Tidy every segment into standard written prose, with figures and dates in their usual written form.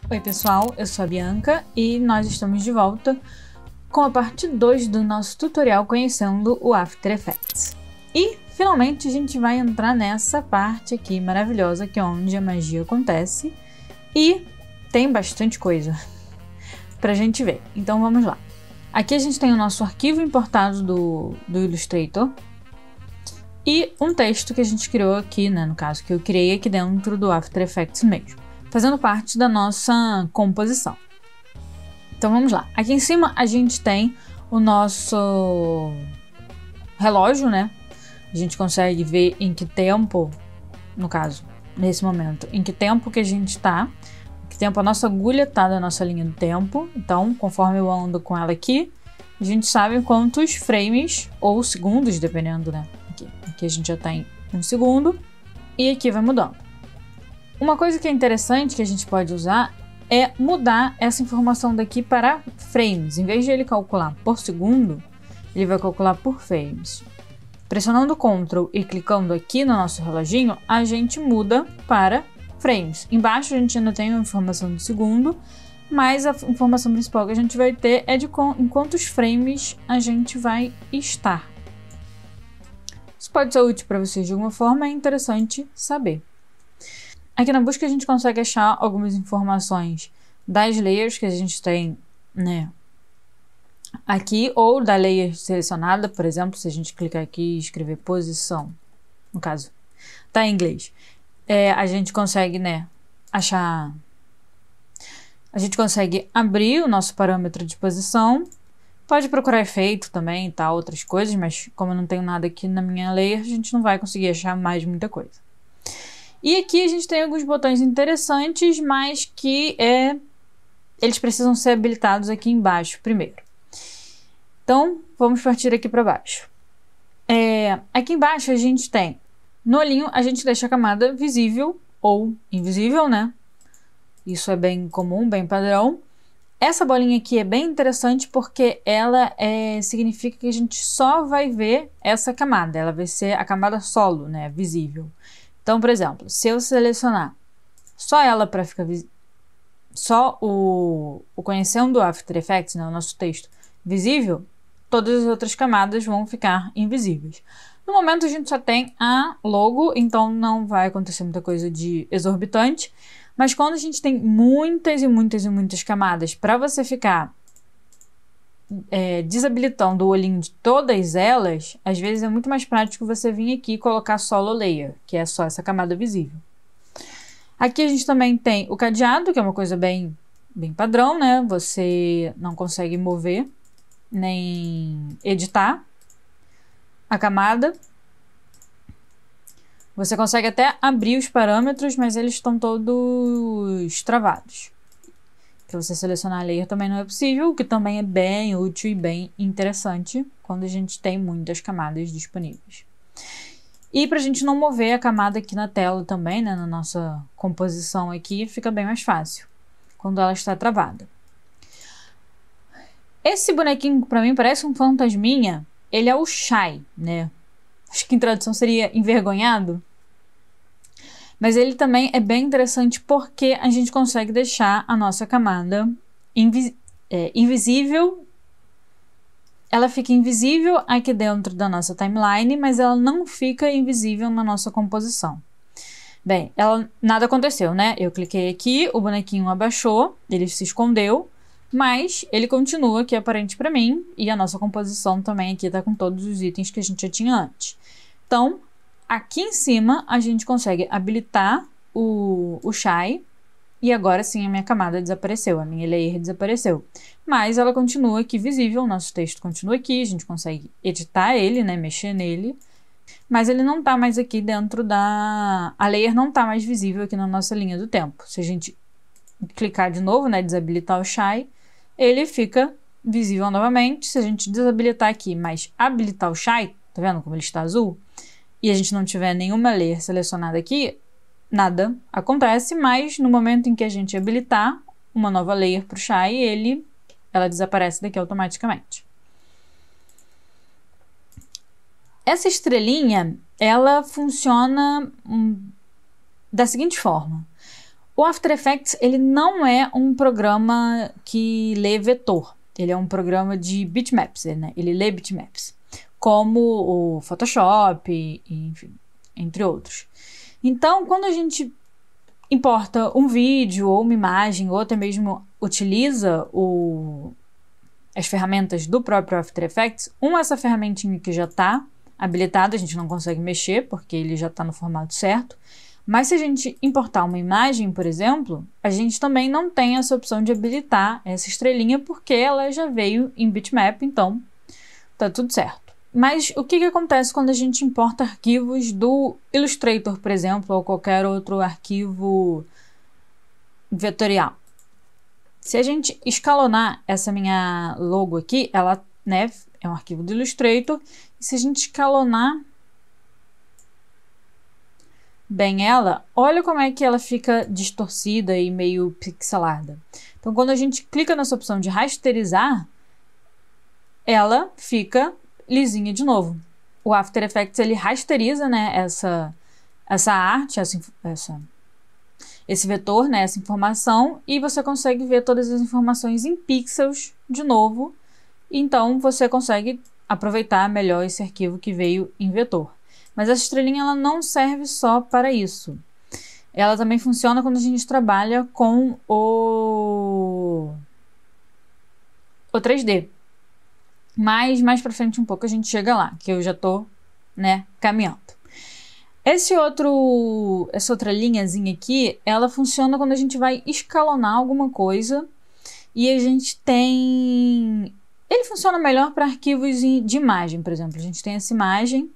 Oi pessoal, eu sou a Bianca e nós estamos de volta com a parte 2 do nosso tutorial conhecendo o After Effects. E finalmente a gente vai entrar nessa parte aqui maravilhosa que é onde a magia acontece e tem bastante coisa pra gente ver. Então vamos lá. Aqui a gente tem o nosso arquivo importado do Illustrator e um texto que a gente criou aqui, né, no caso que eu criei aqui dentro do After Effects mesmo, fazendo parte da nossa composição. Então vamos lá. Aqui em cima a gente tem o nosso relógio, né? A gente consegue ver em que tempo, no caso, nesse momento, em que tempo que a gente tá, em que tempo a nossa agulha tá da nossa linha do tempo. Então, conforme eu ando com ela aqui, a gente sabe quantos frames ou segundos, dependendo, né? Aqui a gente já tá em 1 segundo e aqui vai mudando. Uma coisa que é interessante que a gente pode usar é mudar essa informação daqui para frames. Em vez de ele calcular por segundo, ele vai calcular por frames. Pressionando Ctrl e clicando aqui no nosso reloginho, a gente muda para frames. Embaixo a gente ainda tem a informação do segundo, mas a informação principal que a gente vai ter é de em quantos frames a gente vai estar. Isso pode ser útil para vocês de alguma forma, é interessante saber. Aqui na busca a gente consegue achar algumas informações das layers que a gente tem, né, aqui, ou da layer selecionada, por exemplo, se a gente clicar aqui e escrever posição, no caso, tá em inglês, a gente consegue, né, achar, a gente consegue abrir o nosso parâmetro de posição, pode procurar efeito também, tá, outras coisas, mas como eu não tenho nada aqui na minha layer, a gente não vai conseguir achar mais muita coisa. E aqui a gente tem alguns botões interessantes, mas que eles precisam ser habilitados aqui embaixo primeiro. Então, vamos partir aqui para baixo. Aqui embaixo a gente tem, no olhinho, a gente deixa a camada visível ou invisível, né? Isso é bem comum, bem padrão. Essa bolinha aqui é bem interessante porque ela significa que a gente só vai ver essa camada. Ela vai ser a camada solo, né? Visível. Então, por exemplo, se eu selecionar só ela para ficar visível, só o conhecendo o After Effects, né, o nosso texto visível, todas as outras camadas vão ficar invisíveis. No momento a gente só tem a logo, então não vai acontecer muita coisa de exorbitante, mas quando a gente tem muitas e muitas e muitas camadas, para você ficar desabilitando o olhinho de todas elas, às vezes é muito mais prático você vir aqui e colocar solo layer, que é só essa camada visível. Aqui a gente também tem o cadeado, que é uma coisa bem padrão, né? Você não consegue mover nem editar a camada. Você consegue até abrir os parâmetros, mas eles estão todos travados. Para você selecionar a layer também não é possível, o que também é bem útil e bem interessante quando a gente tem muitas camadas disponíveis. E para a gente não mover a camada aqui na tela também, né, na nossa composição aqui, fica bem mais fácil quando ela está travada. Esse bonequinho para mim parece um fantasminha, ele é o Shy, né? Acho que em tradução seria envergonhado. Mas ele também é bem interessante porque a gente consegue deixar a nossa camada invisível. Ela fica invisível aqui dentro da nossa timeline, mas ela não fica invisível na nossa composição. Bem, nada aconteceu, né? Eu cliquei aqui, o bonequinho abaixou, ele se escondeu, mas ele continua aqui aparente para mim e a nossa composição também aqui tá com todos os itens que a gente já tinha antes. Então, aqui em cima, a gente consegue habilitar o Shy e agora sim a minha camada desapareceu, a minha layer desapareceu. Mas ela continua aqui visível, o nosso texto continua aqui, a gente consegue editar ele, né, mexer nele, mas ele não tá mais aqui dentro a layer não tá mais visível aqui na nossa linha do tempo. Se a gente clicar de novo, né, desabilitar o Shy, ele fica visível novamente. Se a gente desabilitar aqui, mas habilitar o Shy, tá vendo como ele está azul? E a gente não tiver nenhuma layer selecionada aqui, nada acontece, mas no momento em que a gente habilitar uma nova layer para o Shy, ela desaparece daqui automaticamente. Essa estrelinha, ela funciona da seguinte forma. O After Effects, ele não é um programa que lê vetor. Ele é um programa de bitmaps, né? Ele lê bitmaps, como o Photoshop, enfim, entre outros. Então, quando a gente importa um vídeo ou uma imagem, ou até mesmo utiliza as ferramentas do próprio After Effects, essa ferramentinha que já está habilitada, a gente não consegue mexer, porque ele já está no formato certo. Mas se a gente importar uma imagem, por exemplo, a gente também não tem essa opção de habilitar essa estrelinha, porque ela já veio em bitmap, então tá tudo certo. Mas o que acontece quando a gente importa arquivos do Illustrator, por exemplo, ou qualquer outro arquivo vetorial? Se a gente escalonar essa minha logo aqui, ela, né, é um arquivo do Illustrator, e se a gente escalonar bem ela, olha como é que ela fica distorcida e meio pixelada. Então, quando a gente clica nessa opção de rasterizar, ela fica lisinha de novo. O After Effects, ele rasteriza, né, essa arte, esse vetor, né, essa informação, e você consegue ver todas as informações em pixels de novo. Então, você consegue aproveitar melhor esse arquivo que veio em vetor. Mas essa estrelinha, ela não serve só para isso. Ela também funciona quando a gente trabalha com o 3D. Mas mais para frente um pouco a gente chega lá, que eu já tô, né, caminhando. Essa outra linhazinha aqui, ela funciona quando a gente vai escalonar alguma coisa e a gente tem... Ele funciona melhor para arquivos de imagem, por exemplo. A gente tem essa imagem,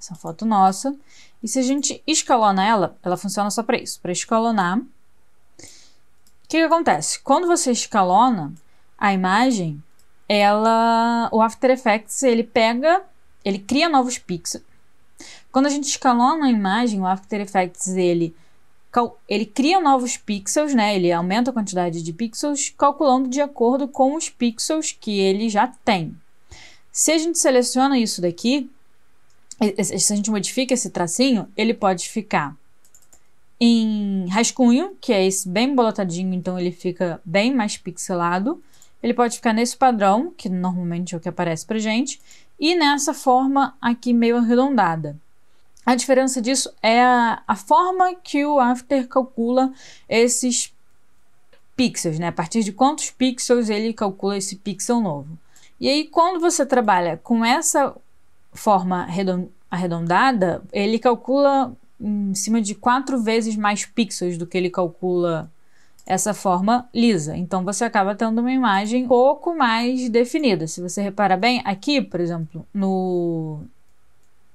essa foto nossa, e se a gente escalona ela funciona só para isso, para escalonar. O que acontece? Quando você escalona a imagem, o After Effects, ele cria novos pixels. Quando a gente escalona a imagem, o After Effects, ele cria novos pixels, né? Ele aumenta a quantidade de pixels, calculando de acordo com os pixels que ele já tem. Se a gente seleciona isso daqui, se a gente modifica esse tracinho, ele pode ficar em rascunho, que é esse bem bolotadinho, então ele fica bem mais pixelado. Ele pode ficar nesse padrão, que normalmente é o que aparece pra gente, e nessa forma aqui meio arredondada. A diferença disso é a forma que o After calcula esses pixels, né? A partir de quantos pixels ele calcula esse pixel novo. E aí, quando você trabalha com essa forma arredondada, ele calcula em cima de 4 vezes mais pixels do que ele calcula essa forma lisa. Então, você acaba tendo uma imagem um pouco mais definida. Se você reparar bem, aqui, por exemplo, no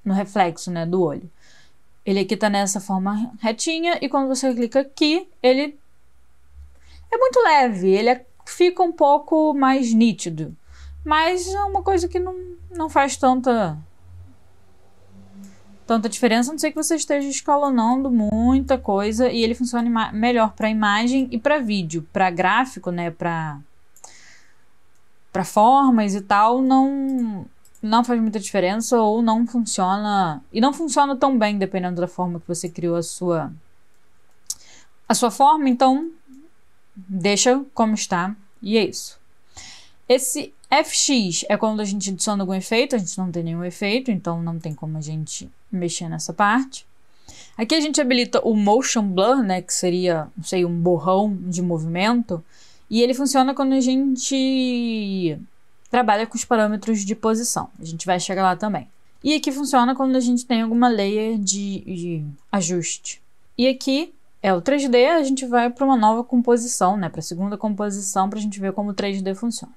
reflexo, né, do olho, ele aqui tá nessa forma retinha, e quando você clica aqui, ele é muito leve, ele fica um pouco mais nítido. Mas é uma coisa que não faz tanta diferença, a não ser que você esteja escalonando muita coisa e ele funcione melhor para imagem e para vídeo. Para gráfico, né, para formas e tal, não faz muita diferença, ou não funciona, e não funciona tão bem dependendo da forma que você criou a sua forma. Então deixa como está, e é isso. Esse FX é quando a gente adiciona algum efeito. A gente não tem nenhum efeito, então não tem como a gente mexer nessa parte. Aqui a gente habilita o Motion Blur, né, que seria, não sei, um borrão de movimento, e ele funciona quando a gente trabalha com os parâmetros de posição. A gente vai chegar lá também. E aqui funciona quando a gente tem alguma layer de ajuste. E aqui é o 3D, a gente vai para uma nova composição, né, para a segunda composição, para a gente ver como o 3D funciona.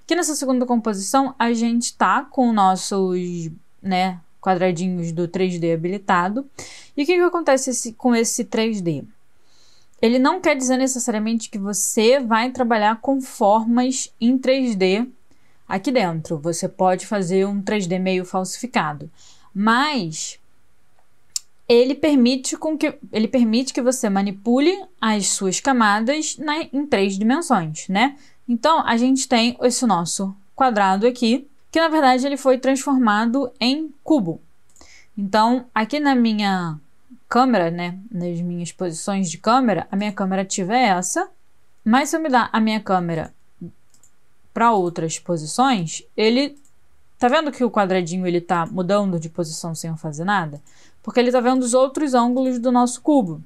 Aqui nessa segunda composição, a gente tá com nossos, né, quadradinhos do 3D habilitado. E o que acontece com esse 3D? Ele não quer dizer necessariamente que você vai trabalhar com formas em 3D aqui dentro. Você pode fazer um 3D meio falsificado, mas ele permite que você manipule as suas camadas em 3 dimensões, né? Então, a gente tem esse nosso quadrado aqui, que na verdade ele foi transformado em cubo. Então, aqui na minha câmera, né, nas minhas posições de câmera, a minha câmera ativa é essa, mas se eu mudar a minha câmera para outras posições, ele... Tá vendo que o quadradinho ele tá mudando de posição sem eu fazer nada? Porque ele tá vendo os outros ângulos do nosso cubo.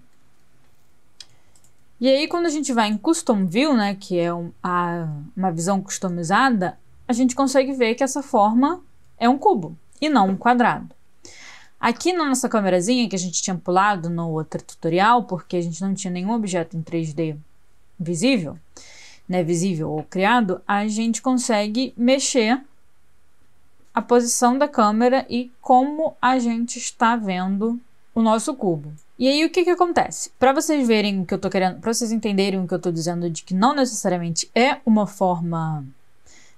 E aí, quando a gente vai em Custom View, né, que é uma visão customizada, a gente consegue ver que essa forma é um cubo e não um quadrado. Aqui na nossa câmerazinha, que a gente tinha pulado no outro tutorial, porque a gente não tinha nenhum objeto em 3D visível, né, visível ou criado, a gente consegue mexer a posição da câmera e como a gente está vendo o nosso cubo. E aí, o que acontece? Para vocês verem o que eu tô querendo, para vocês entenderem o que eu tô dizendo de que não necessariamente é uma forma,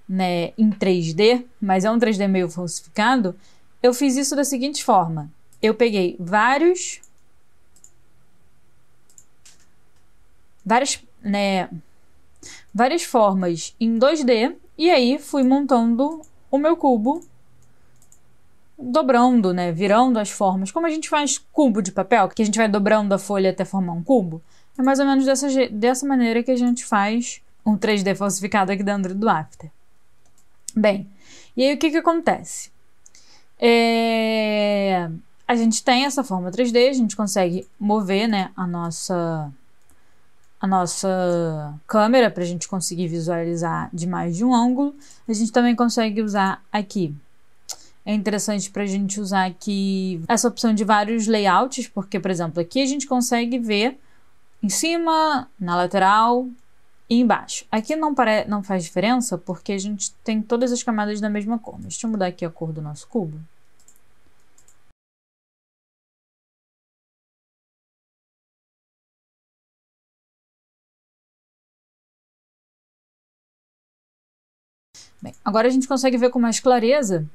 né, em 3D, mas é um 3D meio falsificado, eu fiz isso da seguinte forma. Eu peguei várias formas em 2D e aí fui montando o meu cubo, dobrando, né, virando as formas, como a gente faz cubo de papel, que a gente vai dobrando a folha até formar um cubo. É mais ou menos dessa maneira que a gente faz um 3D falsificado aqui dentro do After. Bem, e aí o que acontece? A gente tem essa forma 3D, a gente consegue mover, né, a nossa câmera para a gente conseguir visualizar de mais de um ângulo. A gente também consegue usar aqui. É interessante para a gente usar aqui essa opção de vários layouts, porque, por exemplo, aqui a gente consegue ver em cima, na lateral e embaixo. Aqui não faz diferença porque a gente tem todas as camadas da mesma cor. Deixa eu mudar aqui a cor do nosso cubo. Bem, agora a gente consegue ver com mais clareza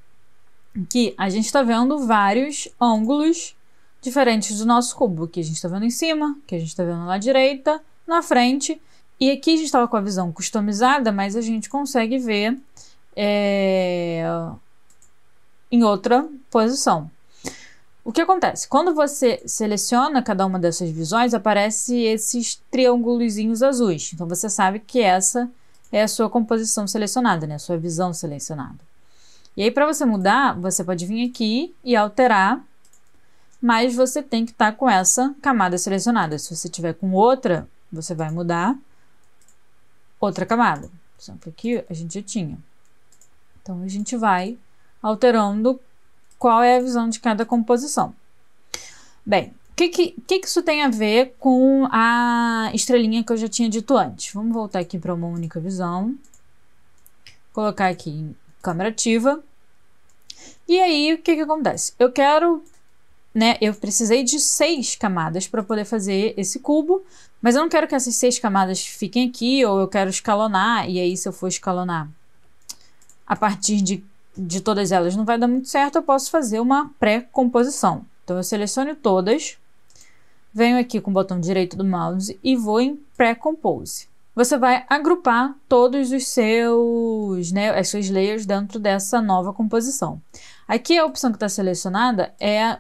que a gente está vendo vários ângulos diferentes do nosso cubo. Aqui a gente está vendo em cima, que a gente está vendo na direita, na frente. E aqui a gente estava com a visão customizada, mas a gente consegue ver em outra posição. O que acontece? Quando você seleciona cada uma dessas visões, aparece esses triângulozinhos azuis. Então você sabe que essa é a sua composição selecionada, né? A sua visão selecionada. E aí, para você mudar, você pode vir aqui e alterar, mas você tem que estar com essa camada selecionada. Se você tiver com outra, você vai mudar outra camada. Por exemplo, aqui a gente já tinha. Então, a gente vai alterando qual é a visão de cada composição. Bem, o que isso tem a ver com a estrelinha que eu já tinha dito antes? Vamos voltar aqui para uma única visão. Colocar aqui em câmera ativa. E aí, o que acontece? Eu quero, né, eu precisei de 6 camadas para poder fazer esse cubo, mas eu não quero que essas 6 camadas fiquem aqui, ou eu quero escalonar, e aí se eu for escalonar a partir de todas elas não vai dar muito certo, eu posso fazer uma pré-composição. Então, eu seleciono todas, venho aqui com o botão direito do mouse e vou em Pré-Compose. Você vai agrupar todos os seus, né, as suas layers dentro dessa nova composição. Aqui a opção que está selecionada é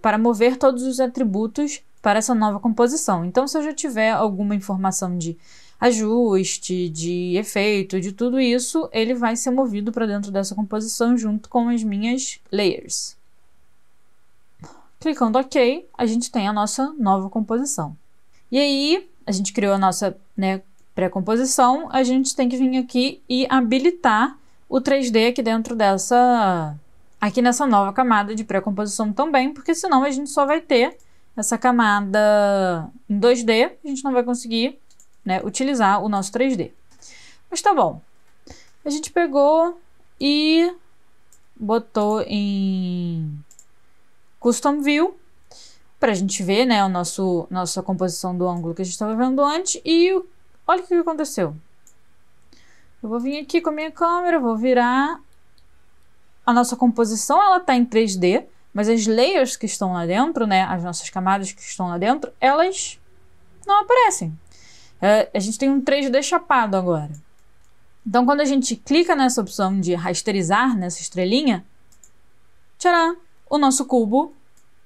para mover todos os atributos para essa nova composição. Então, se eu já tiver alguma informação de ajuste, de efeito, de tudo isso, ele vai ser movido para dentro dessa composição junto com as minhas layers. Clicando OK, a gente tem a nossa nova composição. E aí, a gente criou a nossa, né, pré-composição, a gente tem que vir aqui e habilitar o 3D aqui dentro aqui nessa nova camada de pré-composição também, porque senão a gente só vai ter essa camada em 2D, a gente não vai conseguir, né, utilizar o nosso 3D. Mas tá bom. A gente pegou e botou em Custom View, para a gente ver, né, nossa composição do ângulo que a gente estava vendo antes. E olha o que aconteceu. Eu vou vir aqui com a minha câmera, vou virar. A nossa composição, ela está em 3D, mas as layers que estão lá dentro, né, as nossas camadas que estão lá dentro, elas não aparecem. A gente tem um 3D chapado agora. Então, quando a gente clica nessa opção de rasterizar, nessa estrelinha, tcharam, o nosso cubo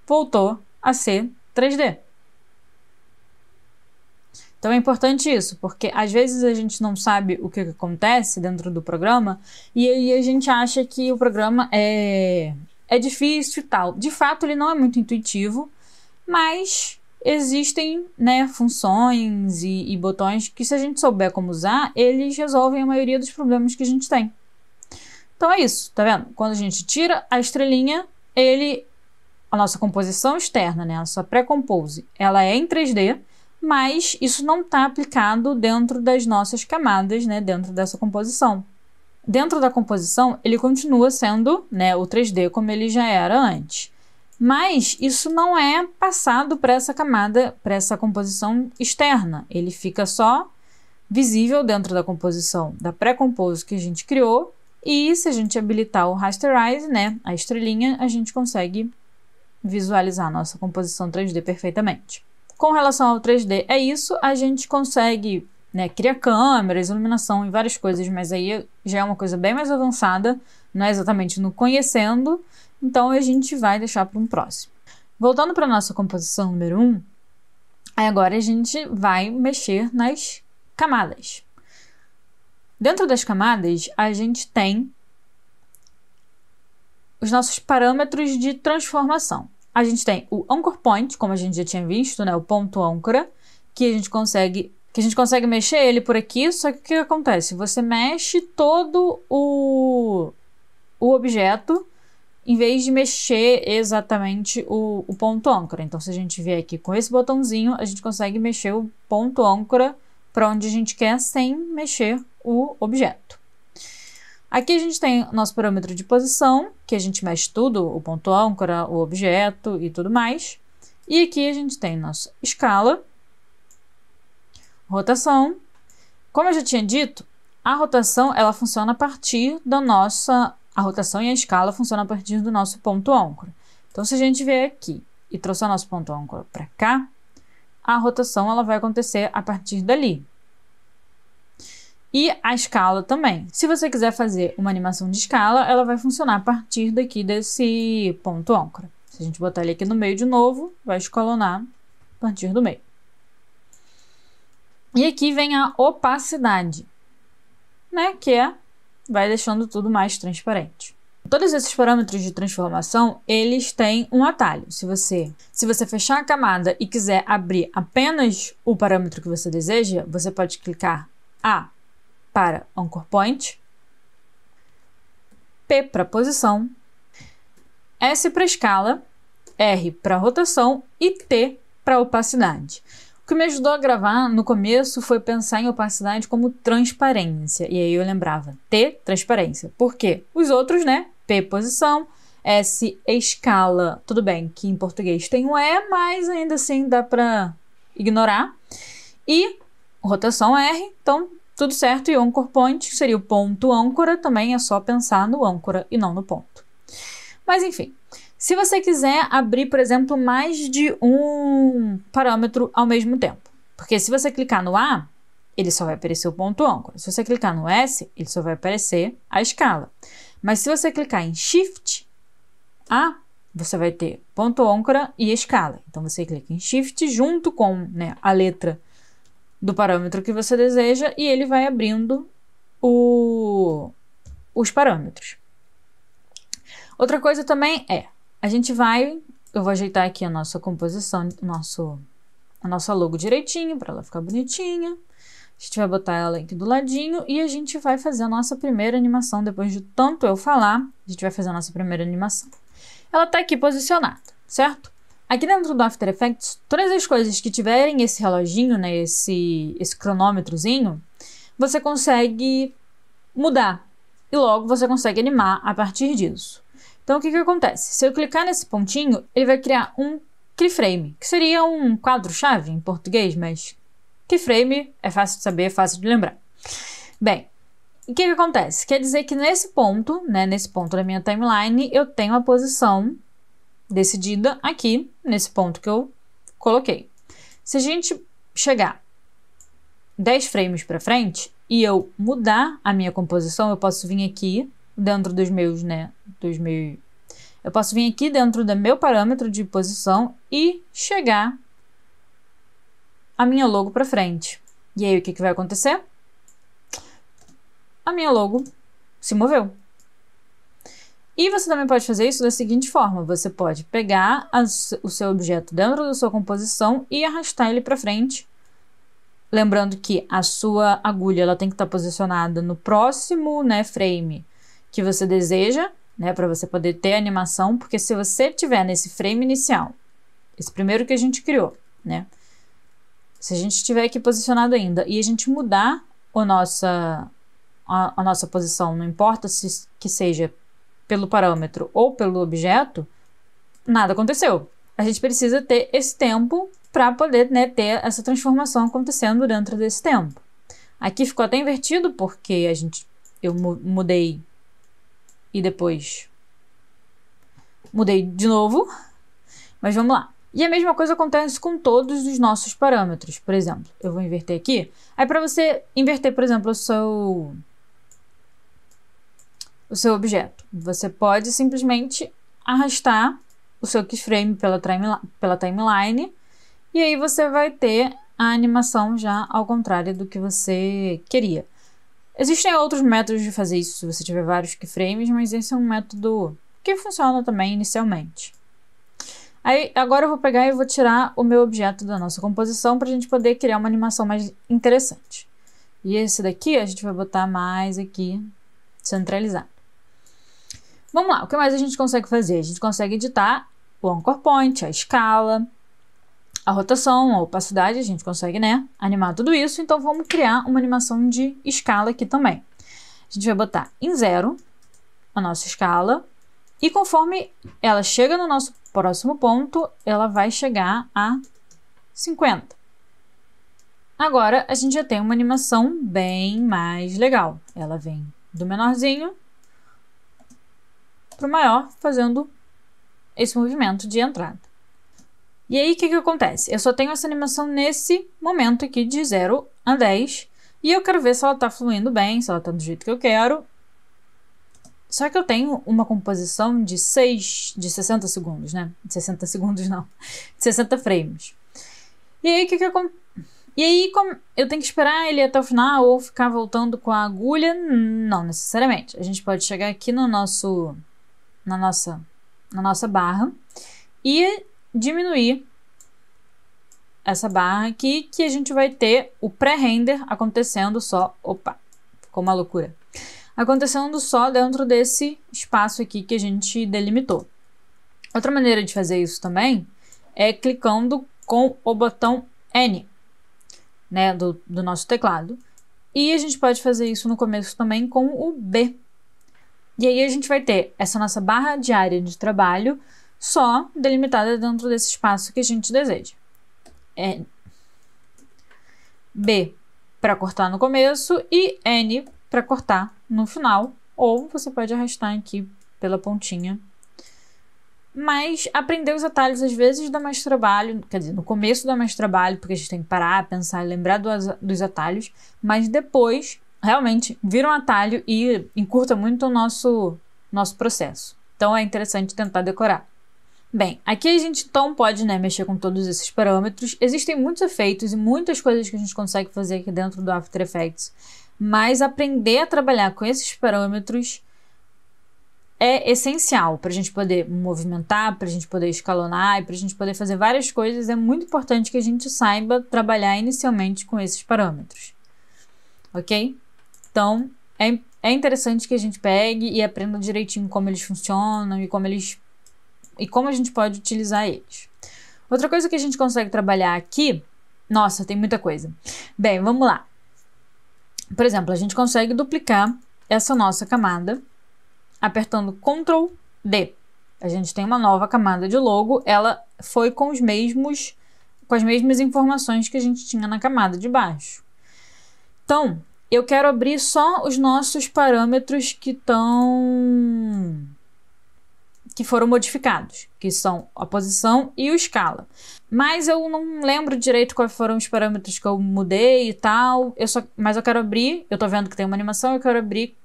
voltou a ser 3D. Então é importante isso, porque às vezes a gente não sabe o que acontece dentro do programa e aí a gente acha que o programa é difícil e tal. De fato, ele não é muito intuitivo, mas existem, né, funções e botões que, se a gente souber como usar, eles resolvem a maioria dos problemas que a gente tem. Então é isso, tá vendo? Quando a gente tira a estrelinha, a nossa composição externa, né, a nossa pré-compose, ela é em 3D, mas isso não está aplicado dentro das nossas camadas, né, dentro dessa composição. Dentro da composição, ele continua sendo, né, o 3D como ele já era antes. Mas isso não é passado para essa camada, para essa composição externa. Ele fica só visível dentro da composição da pré-compose que a gente criou. E se a gente habilitar o Rasterize, né, a estrelinha, a gente consegue visualizar a nossa composição 3D perfeitamente. Com relação ao 3D, é isso. A gente consegue, né, criar câmeras, iluminação e várias coisas, mas aí já é uma coisa bem mais avançada, não é exatamente no conhecendo, então a gente vai deixar para um próximo. Voltando para a nossa composição número 1, aí agora a gente vai mexer nas camadas. Dentro das camadas, a gente tem os nossos parâmetros de transformação. A gente tem o Anchor Point, como a gente já tinha visto, né, o ponto âncora, que a gente consegue mexer ele por aqui, só que o que acontece? Você mexe todo o objeto, em vez de mexer exatamente o ponto âncora. Então, se a gente vier aqui com esse botãozinho, a gente consegue mexer o ponto âncora para onde a gente quer, sem mexer o objeto. Aqui a gente tem o nosso parâmetro de posição, que a gente mexe tudo, o ponto âncora, o objeto e tudo mais. E aqui a gente tem nossa escala, rotação. Como eu já tinha dito, a rotação ela funciona a partir da nossa... A rotação e a escala funcionam a partir do nosso ponto âncora. Então, se a gente vier aqui e trouxer o nosso ponto âncora para cá, a rotação ela vai acontecer a partir dali. E a escala também. Se você quiser fazer uma animação de escala, ela vai funcionar a partir daqui desse ponto âncora. Se a gente botar ele aqui no meio de novo, vai escalonar a partir do meio. E aqui vem a opacidade, né? Que vai deixando tudo mais transparente. Todos esses parâmetros de transformação, eles têm um atalho. Se você fechar a camada e quiser abrir apenas o parâmetro que você deseja, você pode clicar A para Anchor Point, P para posição, S para escala, R para rotação e T para opacidade. O que me ajudou a gravar no começo foi pensar em opacidade como transparência. E aí eu lembrava T, transparência. Por quê? Os outros, né? P, posição, S, escala. Tudo bem que em português tem um E, mas ainda assim dá para ignorar. E rotação R, então tudo certo. E Anchor Point seria o ponto âncora, também é só pensar no âncora e não no ponto. Mas enfim, se você quiser abrir, por exemplo, mais de um parâmetro ao mesmo tempo, porque se você clicar no A, ele só vai aparecer o ponto âncora. Se você clicar no S, ele só vai aparecer a escala. Mas se você clicar em Shift A, você vai ter ponto âncora e escala. Então você clica em Shift junto com, né, a letra do parâmetro que você deseja e ele vai abrindo os parâmetros. Outra coisa também eu vou ajeitar aqui a nossa composição, a nossa logo direitinho para ela ficar bonitinha. A gente vai botar ela aqui do ladinho e a gente vai fazer a nossa primeira animação. Depois de tanto eu falar, a gente vai fazer a nossa primeira animação. Ela está aqui posicionada, certo? Aqui dentro do After Effects, todas as coisas que tiverem esse reloginho, né, esse cronômetrozinho, você consegue mudar. E logo você consegue animar a partir disso. Então, o que acontece? Se eu clicar nesse pontinho, ele vai criar um keyframe, que seria um quadro-chave em português, mas keyframe é fácil de saber, é fácil de lembrar. Bem, o que acontece? Quer dizer que nesse ponto, né, nesse ponto da minha timeline, eu tenho a posição decidida aqui, nesse ponto que eu coloquei. Se a gente chegar 10 frames para frente e eu mudar a minha composição, eu posso vir aqui dentro dos meus, né, Eu posso vir aqui dentro do meu parâmetro de posição e chegar a minha logo para frente. E aí, o que vai acontecer? A minha logo se moveu. E você também pode fazer isso da seguinte forma. Você pode pegar o seu objeto dentro da sua composição e arrastar ele para frente. Lembrando que a sua agulha ela tem que estar posicionada no próximo, né, frame que você deseja, né, para você poder ter a animação. Porque se você tiver nesse frame inicial, esse primeiro que a gente criou, né, se a gente estiver aqui posicionado ainda e a gente mudar a nossa posição, não importa que seja pelo parâmetro ou pelo objeto, nada aconteceu. A gente precisa ter esse tempo para poder, né, ter essa transformação acontecendo dentro desse tempo. Aqui ficou até invertido porque eu mudei e depois mudei de novo, mas vamos lá. E a mesma coisa acontece com todos os nossos parâmetros. Por exemplo, eu vou inverter aqui. Aí para você inverter, por exemplo, o seu objeto, você pode simplesmente arrastar o seu keyframe pela timeline e aí você vai ter a animação já ao contrário do que você queria. Existem outros métodos de fazer isso se você tiver vários keyframes, mas esse é um método que funciona também inicialmente. Aí, agora eu vou pegar e vou tirar o meu objeto da nossa composição para a gente poder criar uma animação mais interessante. E esse daqui a gente vai botar mais aqui centralizado. Vamos lá, o que mais a gente consegue fazer? A gente consegue editar o anchor point, a escala, a rotação, a opacidade, a gente consegue, né, animar tudo isso. Então vamos criar uma animação de escala aqui também. A gente vai botar em 0 a nossa escala e conforme ela chega no nosso próximo ponto, ela vai chegar a 50. Agora a gente já tem uma animação bem mais legal. Ela vem do menorzinho para o maior, fazendo esse movimento de entrada. E aí, o que acontece? Eu só tenho essa animação nesse momento aqui de 0 a 10, e eu quero ver se ela está fluindo bem, se ela está do jeito que eu quero. Só que eu tenho uma composição de 60 segundos, né? De 60 segundos não, de 60 frames. E aí, como eu tenho que esperar ele até o final ou ficar voltando com a agulha? Não necessariamente. A gente pode chegar aqui na nossa barra e diminuir essa barra aqui, que a gente vai ter o pré-render acontecendo só. Opa, ficou uma loucura. Acontecendo só dentro desse espaço aqui que a gente delimitou. Outra maneira de fazer isso também é clicando com o botão N, né, do nosso teclado. E a gente pode fazer isso no começo também com o B. E aí a gente vai ter essa nossa barra de área de trabalho só delimitada dentro desse espaço que a gente deseja. B para cortar no começo e N para cortar no final, ou você pode arrastar aqui pela pontinha. Mas aprender os atalhos às vezes dá mais trabalho, quer dizer, no começo dá mais trabalho, porque a gente tem que parar, pensar e lembrar dos atalhos, mas depois realmente vira um atalho e encurta muito o nosso processo. Então é interessante tentar decorar. Bem, aqui a gente então pode, né, mexer com todos esses parâmetros. Existem muitos efeitos e muitas coisas que a gente consegue fazer aqui dentro do After Effects, mas aprender a trabalhar com esses parâmetros é essencial para a gente poder movimentar, para a gente poder escalonar e para a gente poder fazer várias coisas. É muito importante que a gente saiba trabalhar inicialmente com esses parâmetros, ok? Então, é interessante que a gente pegue e aprenda direitinho como eles funcionam e como a gente pode utilizar eles. Outra coisa que a gente consegue trabalhar aqui, nossa, tem muita coisa. Bem, vamos lá. Por exemplo, a gente consegue duplicar essa nossa camada apertando Ctrl D. A gente tem uma nova camada de logo, ela foi com as mesmas informações que a gente tinha na camada de baixo. Então, eu quero abrir só os nossos parâmetros que foram modificados, que são a posição e o escala. Mas eu não lembro direito quais foram os parâmetros que eu mudei e tal, mas eu quero abrir, eu tô vendo que tem uma animação, eu quero abrir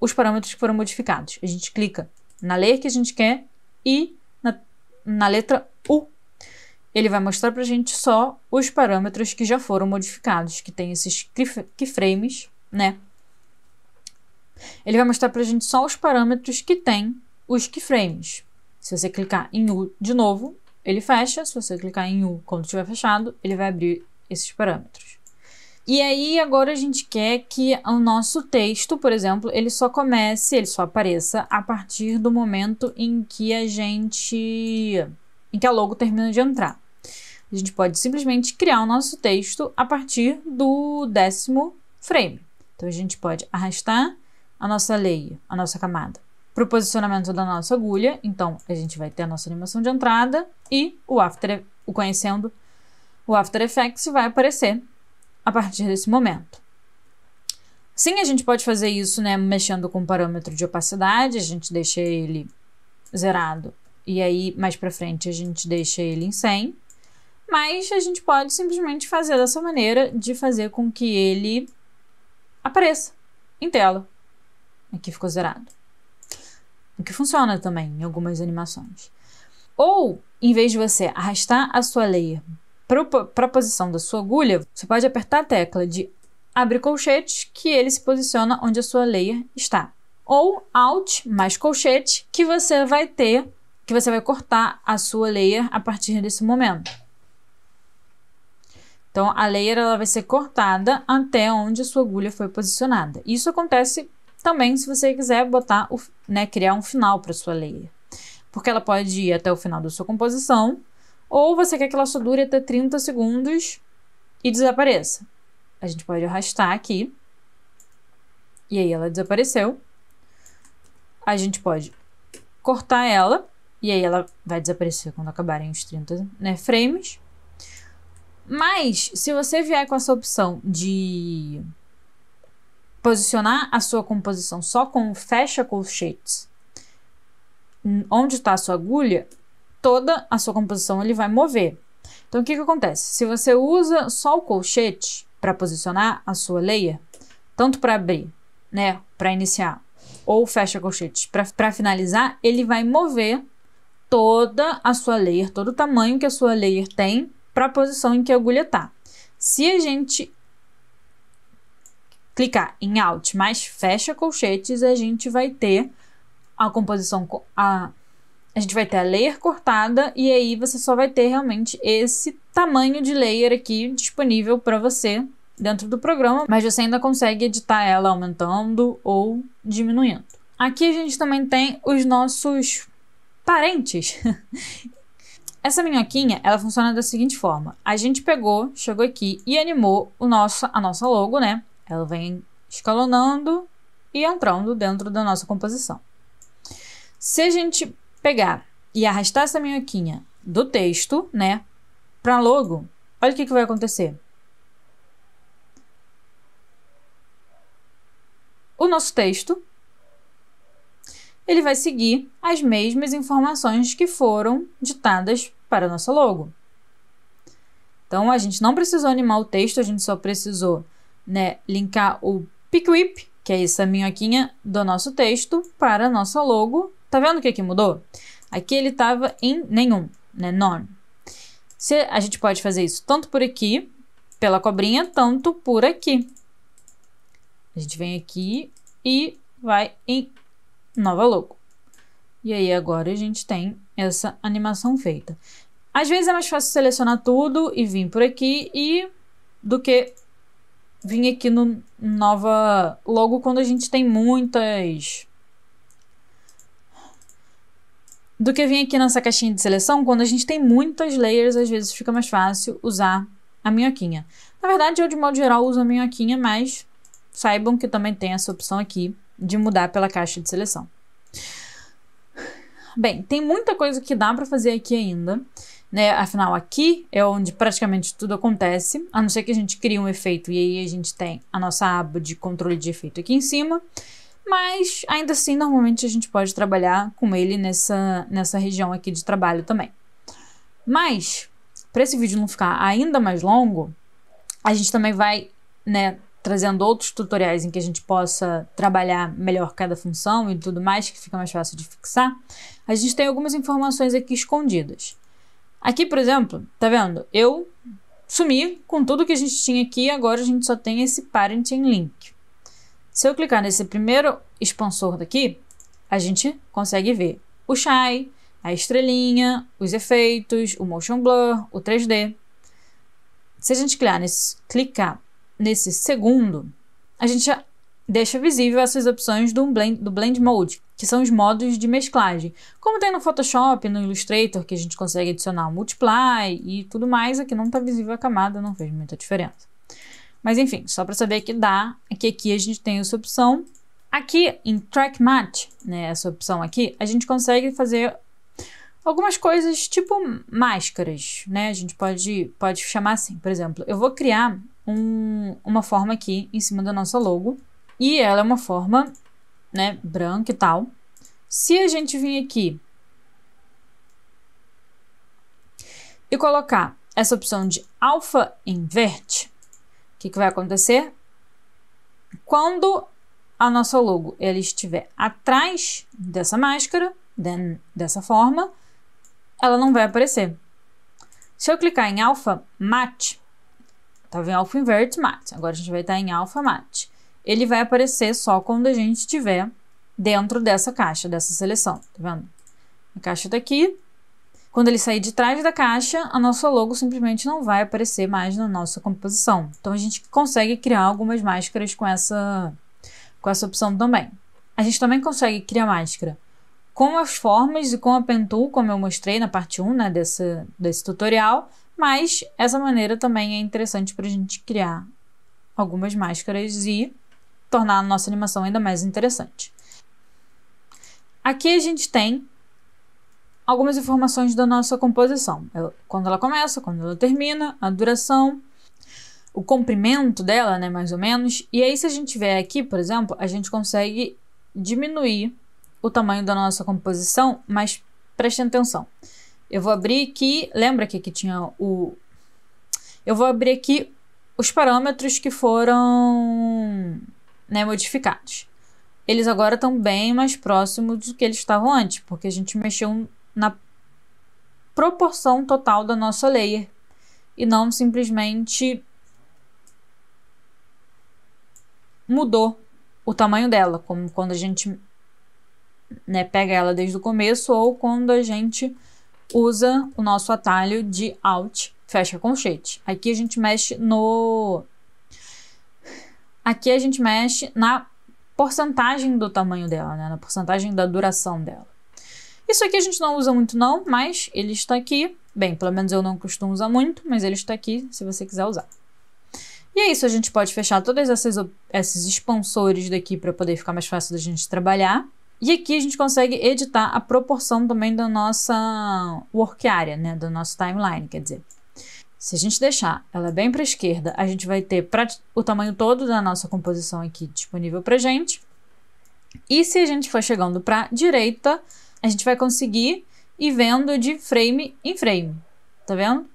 os parâmetros que foram modificados. A gente clica na layer que a gente quer e na letra U, ele vai mostrar pra gente só os parâmetros que já foram modificados, que tem esses keyframes, né? Ele vai mostrar pra gente só os parâmetros que tem os keyframes. Se você clicar em U de novo, ele fecha. Se você clicar em U quando estiver fechado, ele vai abrir esses parâmetros. E aí, agora a gente quer que o nosso texto, por exemplo, ele só apareça a partir do momento em que a logo termina de entrar. A gente pode simplesmente criar o nosso texto a partir do 10º frame. Então, a gente pode arrastar a nossa layer, a nossa camada, para o posicionamento da nossa agulha. Então, a gente vai ter a nossa animação de entrada e conhecendo o After Effects vai aparecer a partir desse momento. Sim, a gente pode fazer isso, né, mexendo com o parâmetro de opacidade, a gente deixa ele zerado e aí mais para frente a gente deixa ele em 100, mas a gente pode simplesmente fazer dessa maneira de fazer com que ele apareça em tela. Aqui ficou zerado. O que funciona também em algumas animações. Ou, em vez de você arrastar a sua layer para a posição da sua agulha, você pode apertar a tecla de abrir colchete, que ele se posiciona onde a sua layer está. Ou Alt mais colchete, que você vai cortar a sua layer a partir desse momento. Então, a layer ela vai ser cortada até onde a sua agulha foi posicionada. Isso acontece também se você quiser criar um final para sua layer. Porque ela pode ir até o final da sua composição, ou você quer que ela só dure até 30 segundos e desapareça. A gente pode arrastar aqui, e aí ela desapareceu. A gente pode cortar ela, e aí ela vai desaparecer quando acabarem os 30 frames. Mas, se você vier com essa opção de posicionar a sua composição só com o fecha colchetes, onde está a sua agulha, toda a sua composição ele vai mover. Então, o que acontece? Se você usa só o colchete para posicionar a sua layer, tanto para abrir, né, para iniciar, ou fecha colchetes para finalizar, ele vai mover toda a sua layer, todo o tamanho que a sua layer tem para a posição em que a agulha está. Se a gente clicar em Alt mais fecha colchetes, a gente vai ter a composição, a gente vai ter a layer cortada, e aí você só vai ter realmente esse tamanho de layer aqui disponível para você dentro do programa, mas você ainda consegue editar ela aumentando ou diminuindo. Aqui a gente também tem os nossos parentes. Essa minhoquinha, ela funciona da seguinte forma. A gente chegou aqui e animou a nossa logo, né? Ela vem escalonando e entrando dentro da nossa composição. Se a gente pegar e arrastar essa minhoquinha do texto, né, para logo, olha o que vai acontecer. O nosso texto, ele vai seguir as mesmas informações que foram ditadas para a nossa logo. Então, a gente não precisou animar o texto, a gente só precisou, né, linkar o PicWhip, que é essa minhoquinha do nosso texto, para a nossa logo. Tá vendo o que mudou? Aqui ele estava em nenhum, né, none. A gente pode fazer isso tanto por aqui, pela cobrinha, tanto por aqui. A gente vem aqui e vai em nova logo. E aí agora a gente tem essa animação feita. Às vezes é mais fácil selecionar tudo e vir por aqui do que vir aqui no nova logo quando a gente tem muitas... Do que vir aqui nessa caixinha de seleção quando a gente tem muitas layers, às vezes fica mais fácil usar a minhoquinha. Na verdade, eu de modo geral uso a minhoquinha, mas saibam que também tem essa opção aqui de mudar pela caixa de seleção. Bem, tem muita coisa que dá para fazer aqui ainda, né? Afinal, aqui é onde praticamente tudo acontece, a não ser que a gente crie um efeito e aí a gente tem a nossa aba de controle de efeito aqui em cima, mas ainda assim, normalmente a gente pode trabalhar com ele nessa região aqui de trabalho também. Mas, para esse vídeo não ficar ainda mais longo, a gente também vai, né, trazendo outros tutoriais em que a gente possa trabalhar melhor cada função e tudo mais, que fica mais fácil de fixar, a gente tem algumas informações aqui escondidas. Aqui, por exemplo, tá vendo? Eu sumi com tudo que a gente tinha aqui, agora a gente só tem esse parenting link. Se eu clicar nesse primeiro expansor daqui, a gente consegue ver o Shy, a estrelinha, os efeitos, o Motion Blur, o 3D. Se a gente clicar nesse segundo, a gente já deixa visível essas opções do Blend Mode, que são os modos de mesclagem. Como tem no Photoshop, no Illustrator, que a gente consegue adicionar o Multiply e tudo mais, aqui não está visível a camada, não fez muita diferença. Mas enfim, só para saber que dá, aqui a gente tem essa opção. Aqui em Track Match, né, essa opção aqui, a gente consegue fazer algumas coisas tipo máscaras, né? A gente pode chamar assim, por exemplo, eu vou criar uma forma aqui em cima da nossa logo e ela é uma forma, né, branca e tal. Se a gente vir aqui e colocar essa opção de Alpha Invert, o que vai acontecer? Quando a nossa logo ela estiver atrás dessa máscara, dessa forma, ela não vai aparecer. Se eu clicar em Alpha Matte, estava em Alpha Invert Matte, agora a gente vai estar em Alpha Matte. Ele vai aparecer só quando a gente estiver dentro dessa caixa, dessa seleção, tá vendo? A caixa tá aqui. Quando ele sair de trás da caixa, a nossa logo simplesmente não vai aparecer mais na nossa composição. Então a gente consegue criar algumas máscaras com essa opção também. A gente também consegue criar máscara com as formas e com a Pen Tool, como eu mostrei na parte 1, né, desse tutorial, mas essa maneira também é interessante para a gente criar algumas máscaras e tornar a nossa animação ainda mais interessante. Aqui a gente tem algumas informações da nossa composição. Quando ela começa, quando ela termina, a duração, o comprimento dela, né, mais ou menos. E aí, se a gente vier aqui, por exemplo, a gente consegue diminuir o tamanho da nossa composição, mas prestem atenção. Eu vou abrir aqui, lembra que aqui tinha eu vou abrir aqui os parâmetros que foram, né, modificados. Eles agora estão bem mais próximos do que eles estavam antes, porque a gente mexeu na proporção total da nossa layer e não simplesmente mudou o tamanho dela, como quando a gente, né, pega ela desde o começo ou quando a gente usa o nosso atalho de Alt, fecha colchete. Aqui a gente mexe na porcentagem do tamanho dela, né, na porcentagem da duração dela. Isso aqui a gente não usa muito não, mas ele está aqui. Bem, pelo menos eu não costumo usar muito, mas ele está aqui se você quiser usar. E é isso, a gente pode fechar todos esses expansores daqui para poder ficar mais fácil da gente trabalhar. E aqui a gente consegue editar a proporção também da nossa work area, né, do nosso timeline, quer dizer. Se a gente deixar ela bem para a esquerda, a gente vai ter o tamanho todo da nossa composição aqui disponível para gente. E se a gente for chegando para a direita, a gente vai conseguir ir vendo de frame em frame, tá vendo?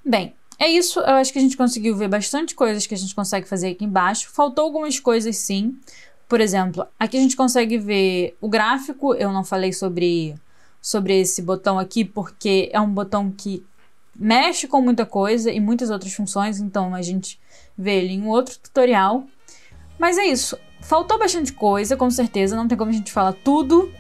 Bem, é isso, eu acho que a gente conseguiu ver bastante coisas que a gente consegue fazer aqui embaixo. Faltou algumas coisas sim, por exemplo, aqui a gente consegue ver o gráfico. Eu não falei sobre esse botão aqui porque é um botão que mexe com muita coisa e muitas outras funções, então a gente vê ele em um outro tutorial. Mas é isso, faltou bastante coisa, com certeza, não tem como a gente falar tudo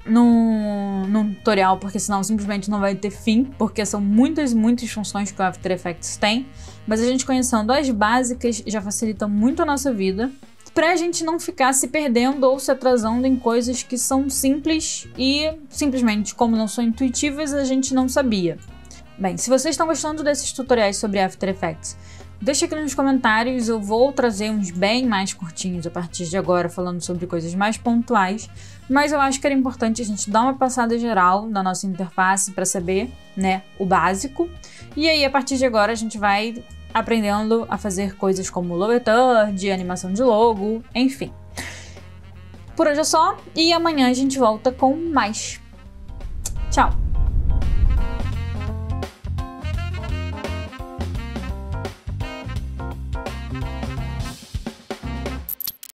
num tutorial, porque senão simplesmente não vai ter fim, porque são muitas funções que o After Effects tem, mas a gente conhecendo as básicas já facilita muito a nossa vida, pra gente não ficar se perdendo ou se atrasando em coisas que são simples e simplesmente, como não são intuitivas, a gente não sabia. Bem, se vocês estão gostando desses tutoriais sobre After Effects, deixa aqui nos comentários, eu vou trazer uns bem mais curtinhos a partir de agora, falando sobre coisas mais pontuais, mas eu acho que era importante a gente dar uma passada geral na nossa interface para saber, né, o básico, e aí a partir de agora a gente vai aprendendo a fazer coisas como Lower Third, animação de logo, enfim. Por hoje é só, e amanhã a gente volta com mais. Tchau!